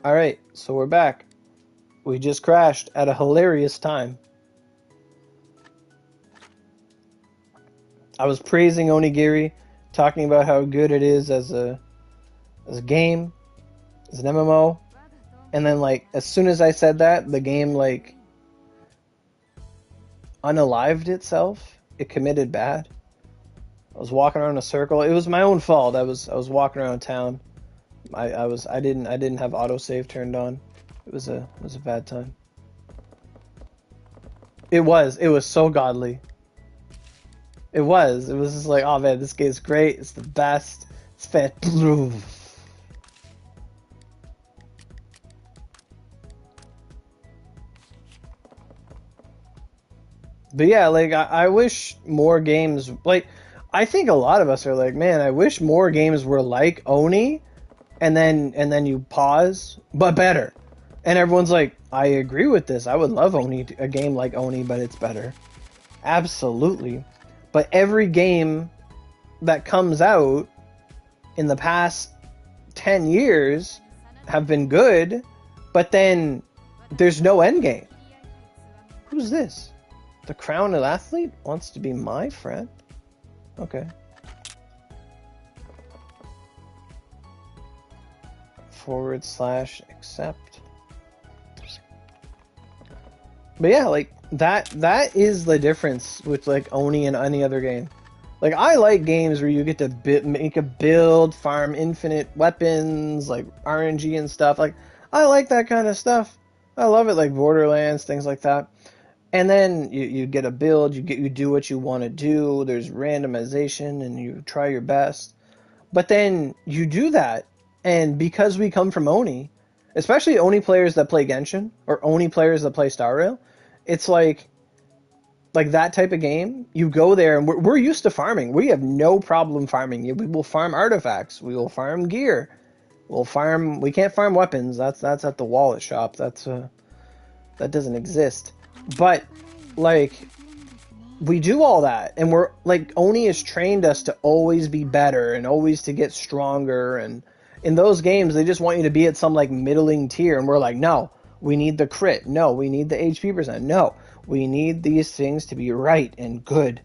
Alright, so we're back. We just crashed at a hilarious time. I was praising Onigiri, talking about how good it is as a game, as an MMO, and then like as soon as I said that, the game like unalived itself. It committed bad. I was walking around in a circle. It was my own fault. I was walking around town. I didn't have autosave turned on. It was a bad time. It was so godly. It was just like, oh man, this game's great. It's the best. It's fat. But yeah, like I wish more games, like I think a lot of us are like, man, I wish more games were like Oni, and then you pause, but better. And everyone's like, I agree with this. I would love Oni, a game like Oni, but it's better. Absolutely. But every game that comes out in the past 10 years have been good, but then there's no end game. Who's this? The crowned athlete wants to be my friend? Okay. /accept. But yeah, like that is the difference with like Oni and any other game. Like I like games where you get to make a build, farm infinite weapons, like RNG and stuff. Like I like that kind of stuff. I love it, like Borderlands, things like that. And then you get a build, you do what you want to do. There's randomization, and you try your best. But then you do that, and because we come from Oni, especially Oni players that play Genshin or Oni players that play Star Rail, it's like that type of game. You go there, and we're used to farming. We have no problem farming. We will farm artifacts. We will farm gear. We'll farm. We can't farm weapons. That's at the wallet shop. That doesn't exist. But like we do all that, and we're like Oni has trained us to always be better and always to get stronger. And in those games, they just want you to be at some like middling tier, and we're like, no, we need the crit. No, we need the HP percent. No, we need these things to be right and good.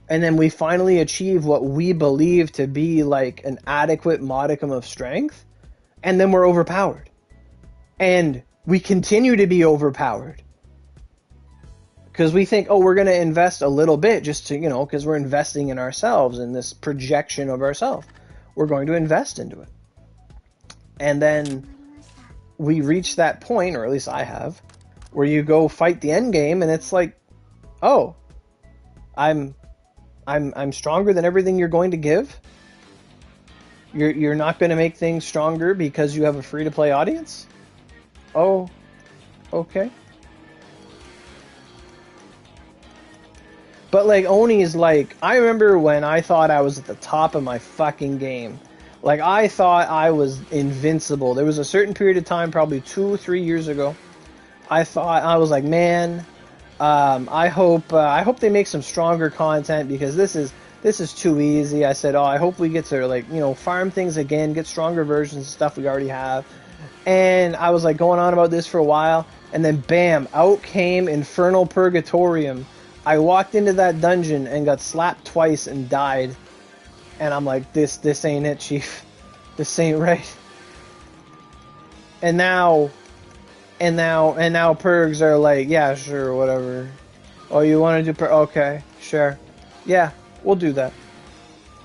And then we finally achieve what we believe to be like an adequate modicum of strength, and then we're overpowered. And we continue to be overpowered. Because we think, oh, we're going to invest a little bit just to, because we're investing in ourselves, in this projection of ourselves. We're going to invest into it. And then we reach that point, or at least I have, where you go fight the end game, and it's like, oh, I'm stronger than everything you're going to give? You're not going to make things stronger because you have a free-to-play audience? Oh, okay. But like Oni is like, I remember when I thought I was at the top of my fucking game. Like I thought I was invincible. There was a certain period of time, probably 2 or 3 years ago. I was like, man, I hope they make some stronger content because this is too easy. I said, oh, I hope we get to like farm things again, get stronger versions of stuff we already have. And I was like going on about this for a while, and then bam, out came Infernal Purgatorium. I walked into that dungeon and got slapped twice and died. And I'm like, this ain't it, chief. This ain't right. And now Purgs are like, yeah, sure, whatever. Oh, you want to do okay, sure. Yeah, we'll do that.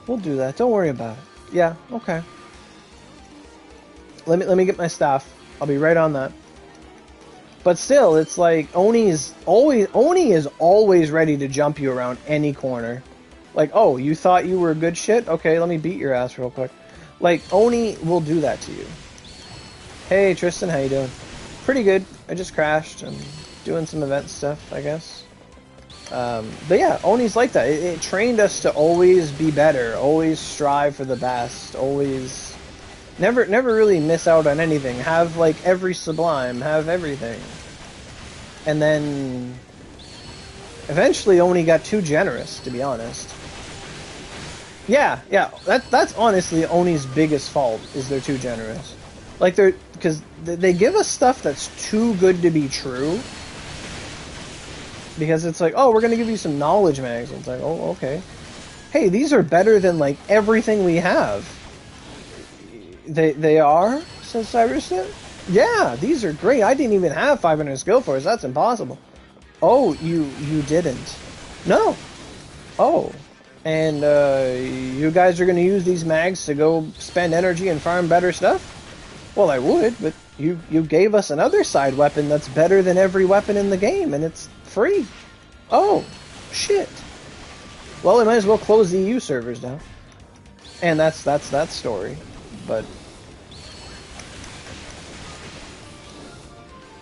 We'll do that. Don't worry about it. Yeah, okay. Let me get my stuff. I'll be right on that. But still, it's like Oni is always ready to jump you around any corner. Like, oh, you thought you were good shit? Okay, let me beat your ass real quick. Like, Oni will do that to you. Hey, Tristan, how you doing? Pretty good. I just crashed and doing some event stuff, I guess. But yeah, Oni's like that. It trained us to always be better, always strive for the best, always... Never really miss out on anything. Have, like, every sublime. Have everything. And then... Eventually, Oni got too generous, to be honest. Yeah, yeah. That's honestly Oni's biggest fault is they're too generous. Like they're because they give us stuff that's too good to be true. Because it's like, oh, we're gonna give you some knowledge mags. It's like, oh, okay. Hey, these are better than like everything we have. They are, says Cyrus. Yeah, these are great. I didn't even have 500 skill force. That's impossible. Oh, you didn't. No. Oh. And you guys are going to use these mags to go spend energy and farm better stuff? Well, I would, but you gave us another side weapon that's better than every weapon in the game, and it's free. Oh, shit. Well, I might as well close the EU servers down. And that's that story. But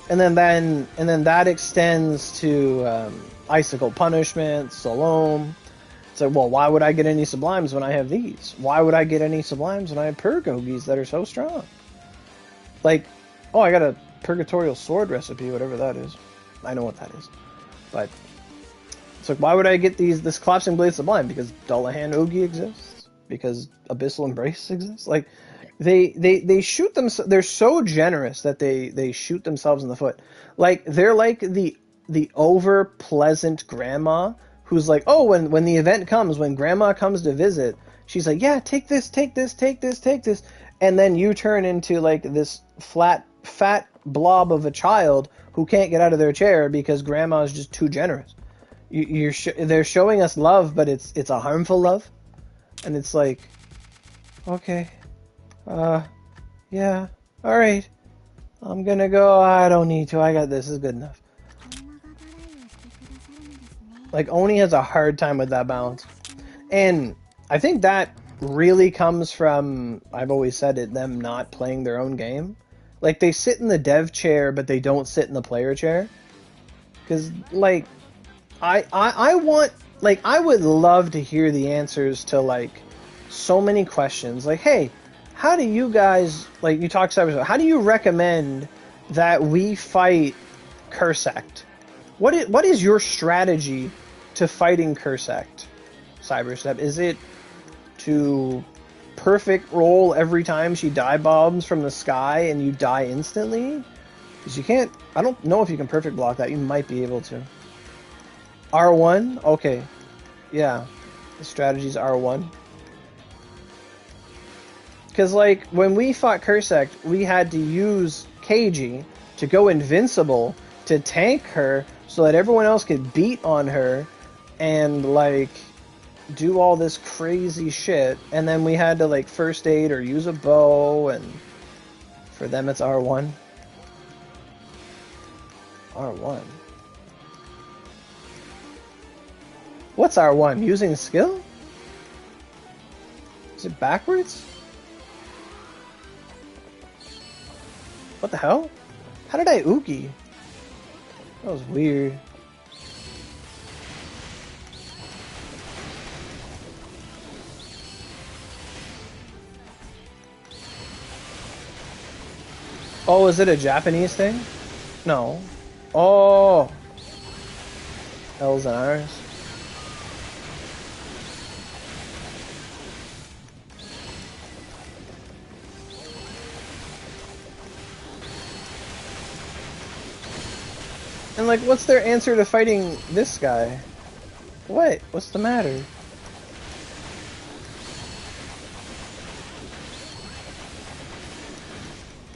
and then that extends to Icicle Punishment, Salome. So, well, why would I get any Sublimes when I have these? Why would I get any Sublimes when I have Purgogis that are so strong? Like, oh, I got a Purgatorial Sword recipe, whatever that is. I know what that is. But it's like, why would I get this Collapsing Blade Sublime? Because Dullahan Ogi exists? Because Abyssal Embrace exists? Like, they shoot them. They're so generous that they shoot themselves in the foot. Like, they're like the over pleasant grandma who's like, oh, when the event comes, when grandma comes to visit, she's like, yeah, take this, take this, take this, take this. And then you turn into like this fat blob of a child who can't get out of their chair because grandma is just too generous. They're showing us love, but it's a harmful love. And it's like, okay, yeah, alright. I'm gonna go, I don't need to, I got this, is good enough. Like, Oni has a hard time with that balance. And I think that really comes from, I've always said it, them not playing their own game. Like, they sit in the dev chair, but they don't sit in the player chair. Because, like, I want, like, I would love to hear the answers to, like, so many questions. Like, hey, how do you guys, like, you talk Cybersect, how do you recommend that we fight Cursect? What is your strategy to fighting Cursect, Cyberstep? Is it to perfect roll every time she dive bombs from the sky and you die instantly? Because you can't, I don't know if you can perfect block that. You might be able to. R1? Okay. Yeah. The strategy's R1. Because, like, when we fought Cursect, we had to use Keiji to go invincible to tank her so that everyone else could beat on her and, like, do all this crazy shit. And then we had to, like, first aid or use a bow, and for them it's R1. R1. What's R1? Using skill? Is it backwards? What the hell? How did I Oogie? That was weird. Oh, is it a Japanese thing? No. Oh! L's and R's. And, like, what's their answer to fighting this guy? What? What's the matter?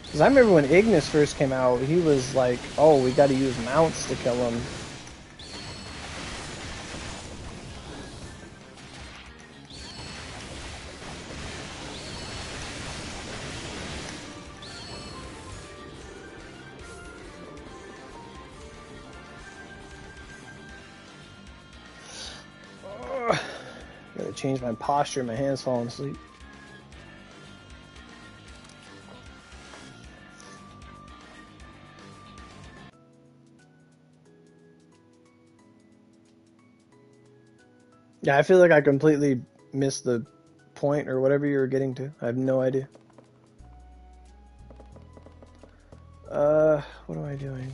Because I remember when Ignis first came out, he was like, oh, we gotta use mounts to kill him. Gotta change my posture, my hands falling asleep. Yeah, I feel like I completely missed the point or whatever you were getting to. I have no idea. What am I doing?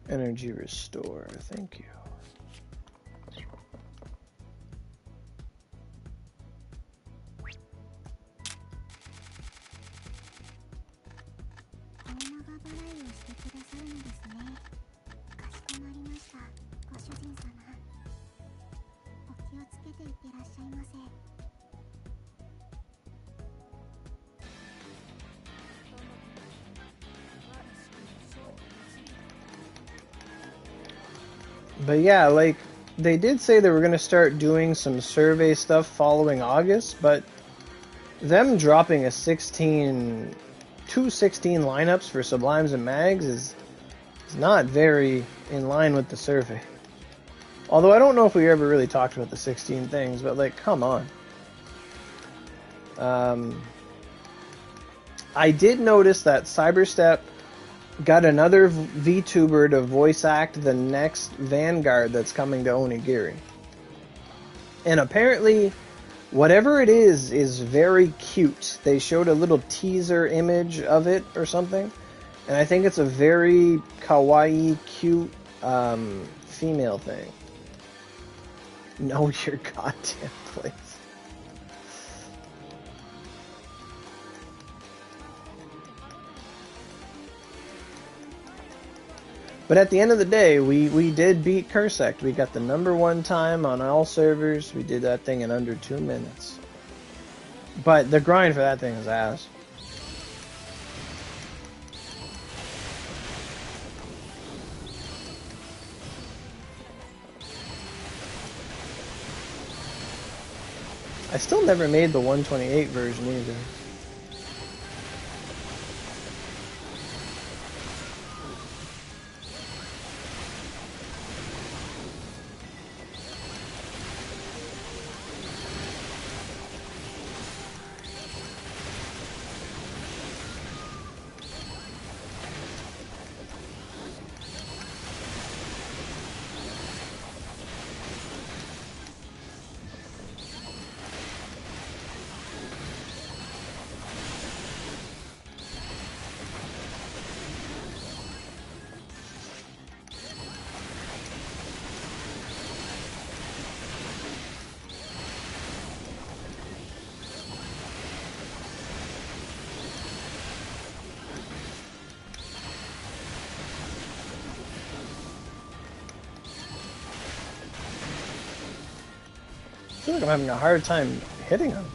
Energy restore, thank you. But yeah, like, they did say they were going to start doing some survey stuff following August, but them dropping two 16 lineups for Sublimes and Mags is not very in line with the survey. Although I don't know if we ever really talked about the 16 things, but like, come on. I did notice that Cyberstep got another VTuber to voice act the next Vanguard that's coming to Onigiri. And apparently, whatever it is very cute. They showed a little teaser image of it or something. And I think it's a very kawaii, cute female thing. Know your goddamn place. But at the end of the day, we did beat Cursect. We got the #1 time on all servers. We did that thing in under 2 minutes. But the grind for that thing is ass. I still never made the 128 version either. I feel like I'm having a hard time hitting him.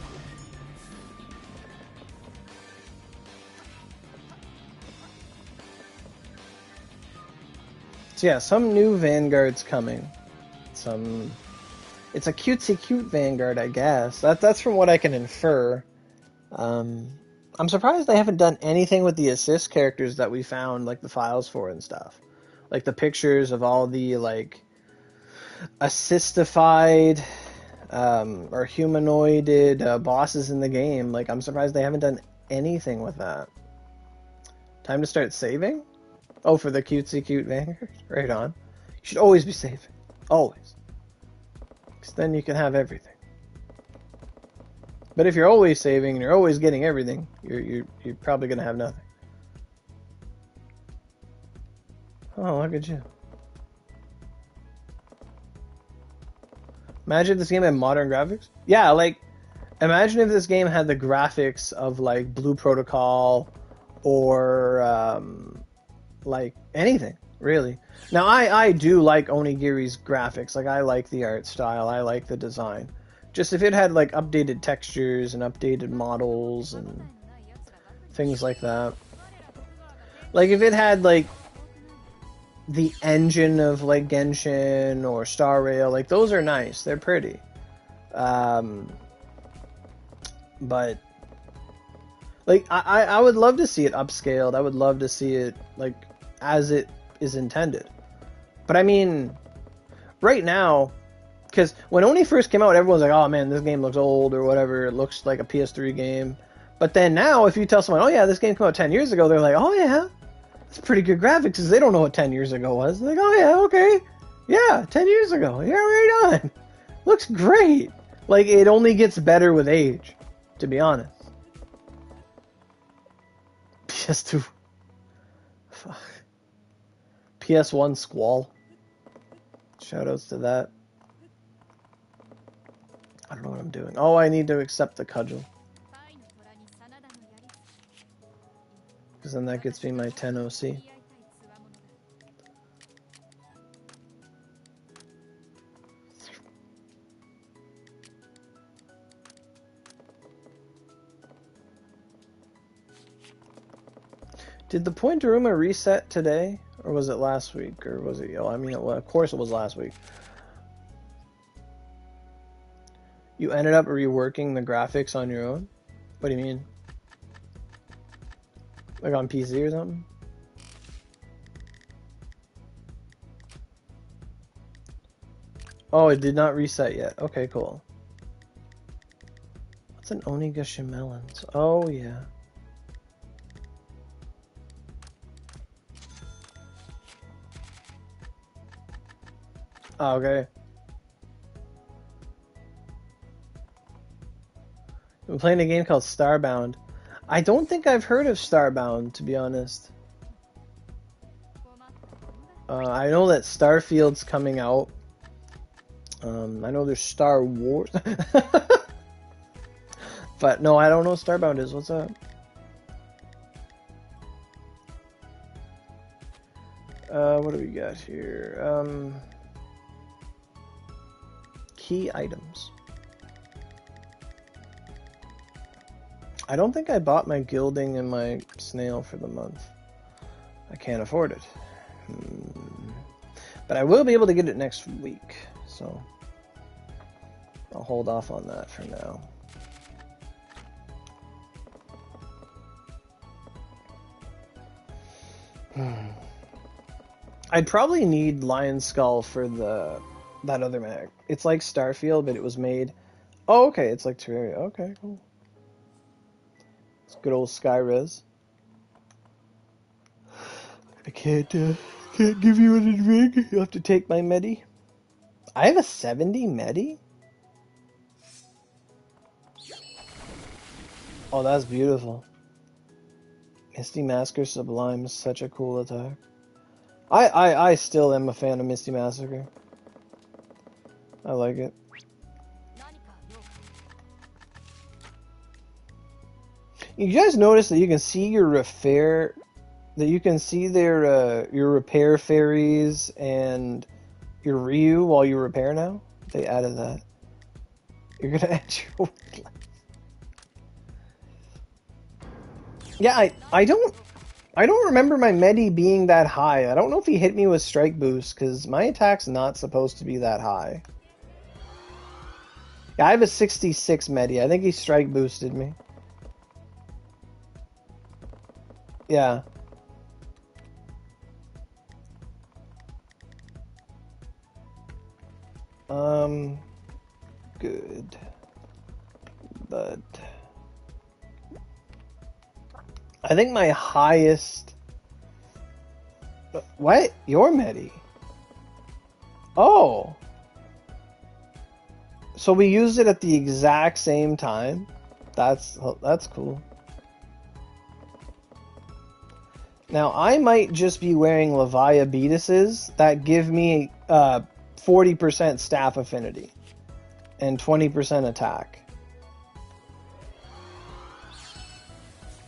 So yeah, some new Vanguard's coming. It's a cutesy cute Vanguard, I guess. That's from what I can infer. I'm surprised they haven't done anything with the assist characters that we found, like the files for and stuff. Like the pictures of all the like assistified or humanoided bosses in the game. Like, I'm surprised they haven't done anything with that. Time to start saving? Oh, for the cutesy cute Vanguard? Right on. You should always be saving. Always. Because then you can have everything. But if you're always saving and you're always getting everything, you're probably going to have nothing. Oh, look at you. Imagine if this game had modern graphics. Yeah, like, imagine if this game had the graphics of, like, Blue Protocol or, like, anything, really. Now, I do like Onigiri's graphics. Like, I like the art style. I like the design. Just if it had, like, updated textures and updated models and things like that. Like, if it had, like, the engine of like Genshin or Star Rail, like those are nice, they're pretty, but like I would love to see it upscaled. I would love to see it like as it is intended. But I mean, right now, because when Oni first came out, everyone's like, oh man, this game looks old or whatever, it looks like a PS3 game. But then now if you tell someone, oh yeah, this game came out 10 years ago, they're like, oh yeah, it's pretty good graphics, because they don't know what 10 years ago was. They're like, oh yeah, okay. Yeah, 10 years ago. Yeah, right on. Looks great. Like, it only gets better with age, to be honest. PS2. Fuck. PS1 Squall. Shoutouts to that. I don't know what I'm doing. Oh, I need to accept the cudgel. Because then that gets me my 10 OC. Did the Pointeruma reset today? Or was it last week? Or was it... Oh, I mean, well, of course it was last week. You ended up reworking the graphics on your own? What do you mean? Like on PC or something? Oh, it did not reset yet. Okay, cool. What's an Onigashimelons? Oh, yeah. Oh, okay. I'm playing a game called Starbound. I don't think I've heard of Starbound, to be honest. I know that Starfield's coming out. I know there's Star Wars. But no, I don't know what Starbound is. What's up? What do we got here? Key items. I don't think I bought my gilding and my snail for the month. I can't afford it. But I will be able to get it next week, so I'll hold off on that for now. I'd probably need Lion Skull for that other map. It's like Starfield, but it was made... Oh, okay, it's like Terraria. Okay, cool. It's good old Skyres. I can't give you an advig. You'll have to take my medi. I have a 70 medi? Oh, that's beautiful. Misty Massacre Sublime is such a cool attack. I still am a fan of Misty Massacre. I like it. You guys notice that you can see your repair, that you can see their your repair fairies and your Ryu while you repair now? They added that. You're gonna add your weight less. Yeah, I don't remember my medi being that high. I don't know if he hit me with strike boost, because my attack's not supposed to be that high. Yeah, I have a 66 medi. I think he strike boosted me. Yeah. Good. But I think my highest... What? Your medi? Oh. So we used it at the exact same time? That's cool. Now, I might just be wearing Leviabetuses that give me 40% staff affinity and 20% attack.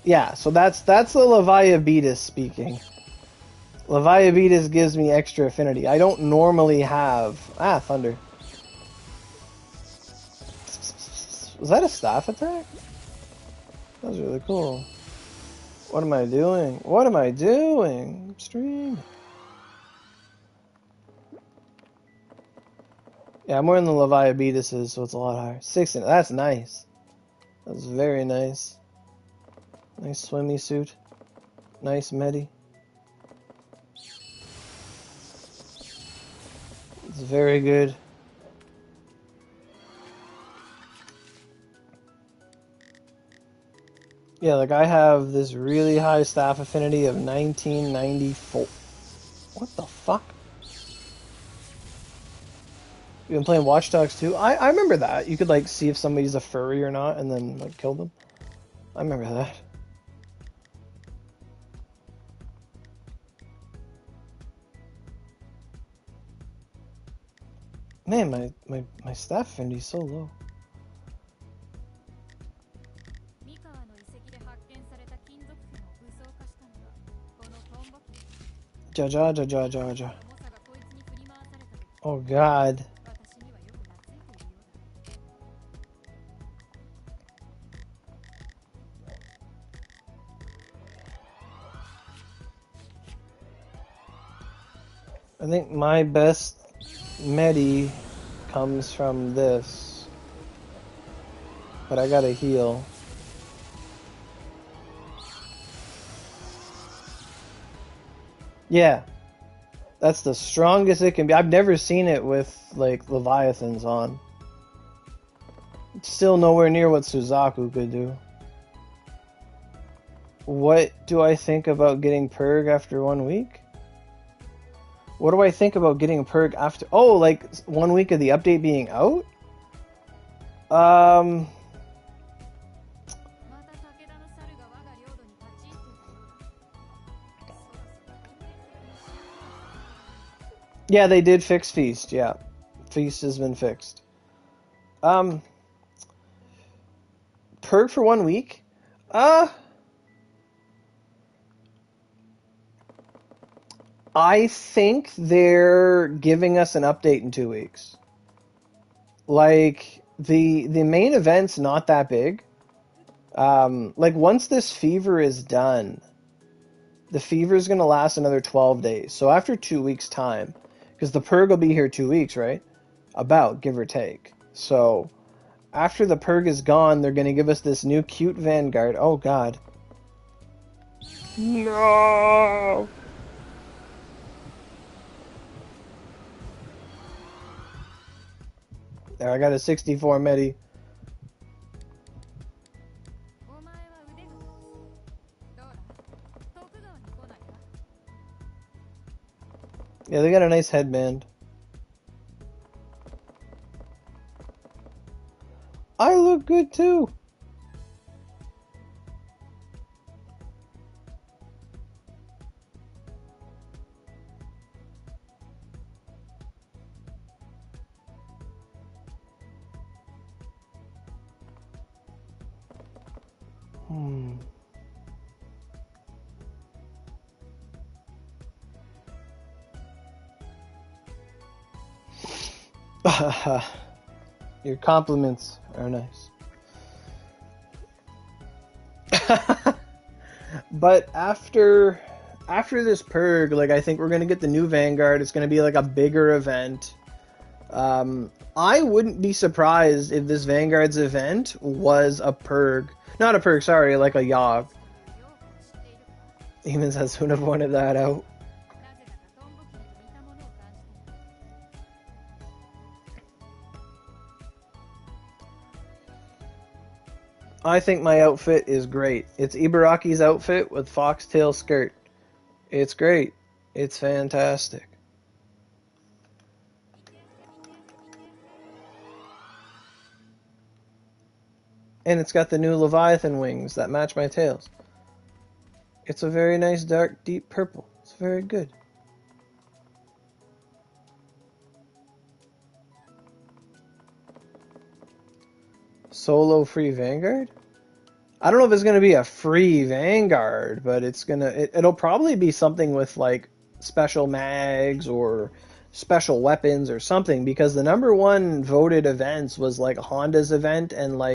Yeah, so that's the Leviabetus speaking. Leviabetus gives me extra affinity. I don't normally have... Ah, thunder. Was that a staff attack? That was really cool. What am I doing? What am I doing? Stream. Yeah, I'm wearing the Leviabetuses, so it's a lot higher. 16. That's nice. That's very nice. Nice swimmy suit. Nice medi. It's very good. Yeah, like I have this really high staff affinity of 1994. What the fuck? You've been playing Watch Dogs 2? I remember that. You could like see if somebody's a furry or not and then like kill them. I remember that. Man, my staff affinity is so low. Ja. Oh god. I think my best medi comes from this. But I gotta heal. Yeah. That's the strongest it can be. I've never seen it with, like, Leviathans on. It's still nowhere near what Suzaku could do. What do I think about getting Purg after 1 week? What do I think about getting Purg after... Oh, like 1 week of the update being out? Yeah, they did fix Feast, yeah. Feast has been fixed. Purg for 1 week? I think they're giving us an update in 2 weeks. Like, the main event's not that big. Like, once this fever is done, the fever is going to last another 12 days. So after 2 weeks' time, because the Purg will be here 2 weeks, right? About, give or take. So after the Purg is gone, they're going to give us this new cute Vanguard. Oh, God. No! There, I got a 64 medi. Yeah, they got a nice headband. I look good too. Your compliments are nice. But after this Purg, like, I think we're gonna get the new Vanguard. It's gonna be like a bigger event. I wouldn't be surprised if this Vanguard's event was a Purg. Not a Purg, sorry, like a Yogg. Even says who'd have wanted that out. I think my outfit is great. It's Ibaraki's outfit with foxtail skirt. It's great. It's fantastic. And it's got the new Leviathan wings that match my tails. It's a very nice dark deep purple. It's very good. Solo free Vanguard? I don't know if it's going to be a free Vanguard, but it'll probably be something with like special mags or special weapons or something, because the #1 voted events was like Honda's event and like